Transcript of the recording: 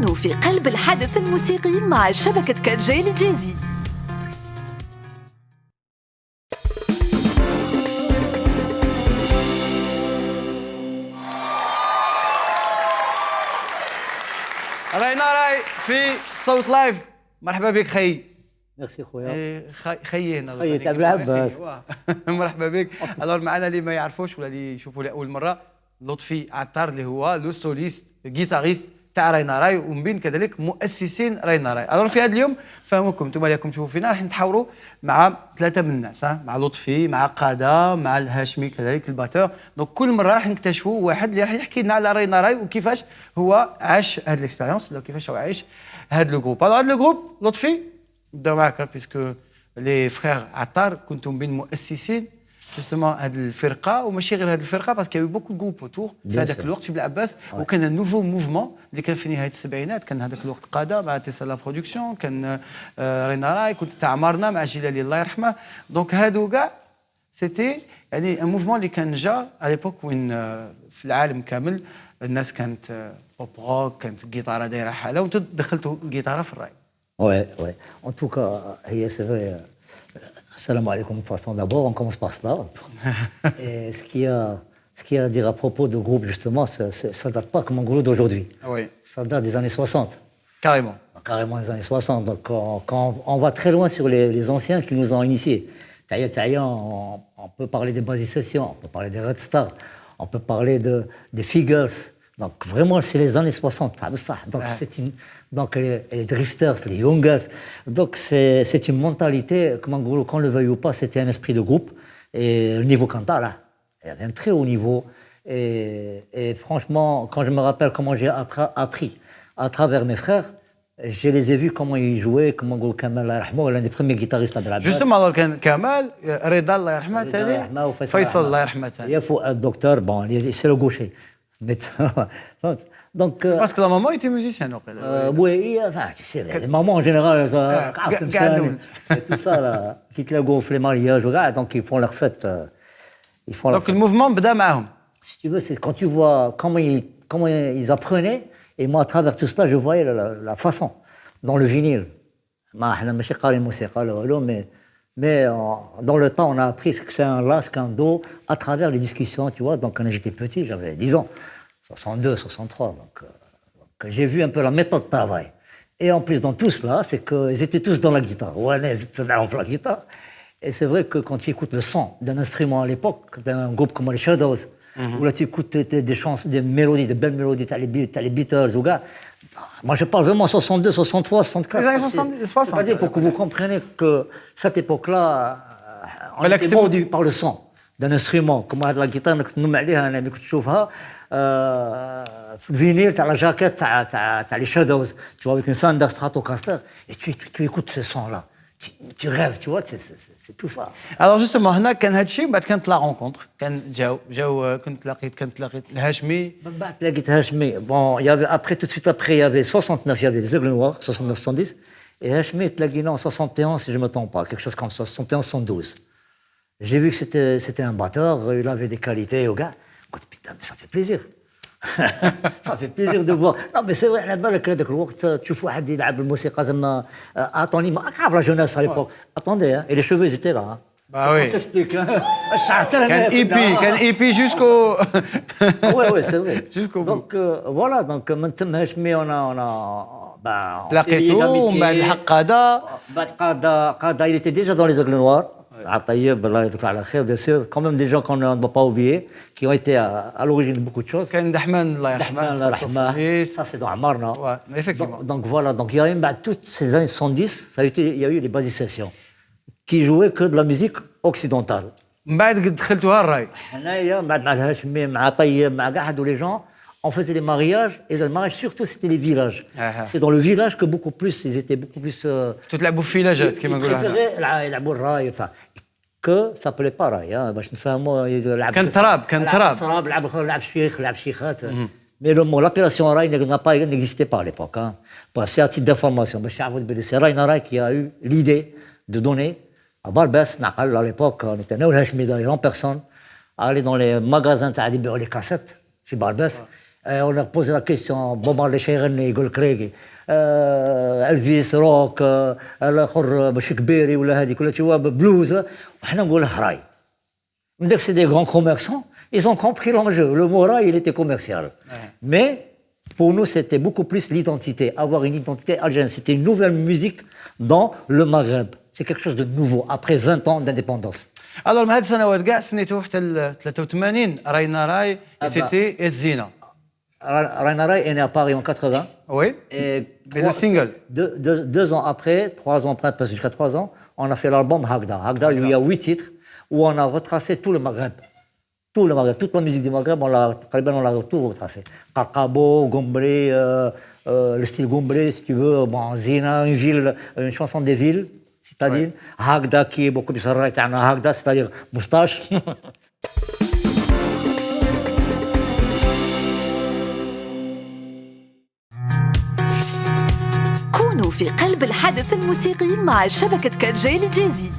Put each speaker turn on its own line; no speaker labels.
نحن في قلب الحدث الموسيقي مع شبكة كانجاي الجازي.
راينا راي في صوت لايف. مرحبا بك خي.
ميرسي خويا.
خي هنا
خي تاع العباس.
مرحبا بك. الوغ معنا اللي ما يعرفوش ولا اللي يشوفوا لاول مره لطفي عطار اللي هو لو سوليست جيتاريست تاع راينا راي ومن بين كذلك مؤسسين راينا راي. الوغ في هذا اليوم فهمكم انتم اللي راكم تشوفوا فينا راح نتحاوروا مع ثلاثه من الناس، مع لطفي مع قاده مع الهاشمي كذلك الباتور. دونك كل مره راح نكتشفوا واحد اللي راح يحكي لنا على راينا راي وكيفاش هو عاش هذه الاكسبيريونس ولا كيفاش هو عايش هذا لو جروب. الوغ هذا لو جروب لطفي نبداو معاك بيسكو لي فخير عطار كنتم بين مؤسسين جوستومون هذه الفرقه وماشي غير هذه الفرقه باسكو يو بوكو جروب اوتور في هذاك الوقت في بلعباس وكان النوفو موفمون اللي كان في نهايه السبعينات. كان هذاك الوقت قاده مع تيسالا برودكسيون، كان رينا راي، كنت تاع عمرنا مع جلالي الله يرحمه. دونك هادو كاع سيتي يعني ان موفمون اللي كان جا على ليبوك وين في العالم كامل الناس كانت بوب روك، كانت الجيتاره دايره حاله وانتم دخلتوا الجيتاره في الراي.
Ouais, ouais. En tout cas, c'est vrai. Salam alaikum de toute façon. D'abord, on commence par cela. Et ce qu'il y a à dire à propos du groupe, justement, ça ne date pas comme un groupe d'aujourd'hui.
Oui.
Ça date des années 60.
Carrément.
Carrément des années 60. Donc, quand on va très loin sur les anciens qui nous ont initiés. On peut parler des Basic Sessions, on peut parler des Red Star, on peut parler des Figures. Donc vraiment, c'est les années 60. Donc, donc les Drifters, les Youngers. Donc c'est une mentalité, qu'on le veuille ou pas, c'était un esprit de groupe. Et le niveau Kanta, là, il y avait un très haut niveau. Et franchement, quand je me rappelle comment j'ai appris à travers mes frères, je les ai vus comment ils jouaient, comment Golo Kamal, l'un des premiers guitaristes de la base.
Justement, alors Kamal, Reda, Allah yarhamah, Faisal, Allah yarhamah.
Il y a un docteur, bon, c'est le gaucher. Donc,
parce que la maman était musicienne.
Oui, enfin, tu sais, les mamans en général, et tout ça, là, qui te gonflent les mariages, donc ils font leur fête.
Donc le mouvement bda معهم.
Si tu veux, c'est quand tu vois comment ils apprenaient, et moi, à travers tout cela, je voyais la façon, dans le vinyle. Mais dans le temps, on a appris ce que c'est un la, ce qu'un do, à travers les discussions, tu vois. Donc, quand j'étais petit, j'avais 10 ans, 62, 63. Donc j'ai vu un peu la méthode de travail. Et en plus, dans tout cela, c'est qu'ils étaient tous dans la guitare. Ouais, ils étaient dans la guitare. Et c'est vrai que quand tu écoutes le son d'un instrument à l'époque, d'un groupe comme les Shadows, où là tu écoutes des chansons, des mélodies, des belles mélodies, t'as les Beatles, ou gars. Moi, je parle vraiment 62, 63, 64.
Les années 60.
C'est-à-dire pour que vous compreniez que cette époque-là, on était mordu par le son d'un instrument. Comme la guitare, nous m'allons tu vois, le vinyle, t'as la jaquette, t'as les Shadows, tu vois, avec une Fender Stratocaster, et tu écoutes ce son-là. Tu rêves, tu vois, c'est tout ça.
Alors justement, هنا كان هذا الشيء بعد كانت لا رونكونتر، كان جاو كنت لقيت الهاشمي.
من بعد لقيت هاشمي. Bon, il y avait après tout de suite après il y avait 69, il y avait les Aigles Noirs, 69 70 et Hashmi تلاقينا en 71 si je me trompe pas, quelque chose comme ça, 71 72. J'ai vu que c'était un batteur, il avait des qualités au gars. Écoute, putain, mais ça fait plaisir. Ça fait plaisir de voir. Non, mais c'est vrai, على بالك هذاك الوقت تشوف واحد يلعب الموسيقى زعما اعطوني ما عارف لا جوناس à l'époque. Attendez, et les cheveux ils étaient là.
Bah oui.
Ça s'explique. الشعر
كان ايبي jusqu'au.
Ouais, c'est vrai.
Jusqu'au bout.
Donc voilà, donc من تم هاشمي on a
تلاقيتو من بعد الحق قاده.
بعد قاده il était déjà dans les Aigles Noirs. Ataïeb, Allah yadhkar ala khair, bien sûr, quand même des gens qu'on ne doit pas oublier, qui ont été à l'origine de beaucoup de choses.
كان دحمان الله يرحمه.
Ça c'est dans Amarna.
Ouais, effectivement.
Donc voilà, donc il y a eu toutes ces années 70, il y a eu les Basic Sessions qui jouaient que de la musique occidentale.
من بعد قد دخلتوها الراي.
حنايا بعد مع الهاشمي مع طيب مع كاع هادو les gens, on faisait des mariages et les mariages surtout c'était les villages. C'est dans le village que beaucoup plus ils étaient beaucoup plus
تلعبوا في فيلاجات كما نقولوا
هنا. يلعبوا الراي que ça s'appelait pas راي باش نفهموا يلعب
كان تراب
لعب شيخ لعب شيخات. Mais le mot l'appellation raï n'existait pas à l'époque. C'est à titre d'information. C'est Raïna Raï qui a eu l'idée de donner à Barbès, à l'époque, on était né au Hachmi d'ailleurs en personne, aller dans les magasins, les cassettes, chez Barbès. On a posé la question, Bob Marley شيغني يقول لك ريغي الفيس روك الاخر باش كبيري ولا هذيك ولا تشوا بلوز وحنا نقول راي. Donc c'est des grands commerçants, ils ont compris l'enjeu. Le mot rail, il était commercial. Ouais. Mais pour nous, c'était beaucoup plus l'identité, avoir une identité algérienne. C'était une nouvelle musique dans le Maghreb. C'est quelque chose de nouveau, après 20 ans d'indépendance.
Alors, mais cette année, كاع سنيتو حتى ل 83 راينا راي c'était الزينة.
Raina Rai est né à Paris en 80.
Oui. Et le single.
2 ans après, 3 ans après, parce que jusqu'à 3 ans, on a fait l'album Hagda. Hagda, lui, il y a 8 titres où on a retracé tout le Maghreb. Tout le Maghreb, toute la musique du Maghreb, on l'a tout retracé. Qarqabo, Gombré, le style Gombré, si tu veux, bon, Zina, une chanson des villes, c'est-à-dire Hagda qui est beaucoup plus Hagda, c'est-à-dire moustache.
كونوا في قلب الحدث الموسيقي مع شبكة كاتجي لجازي.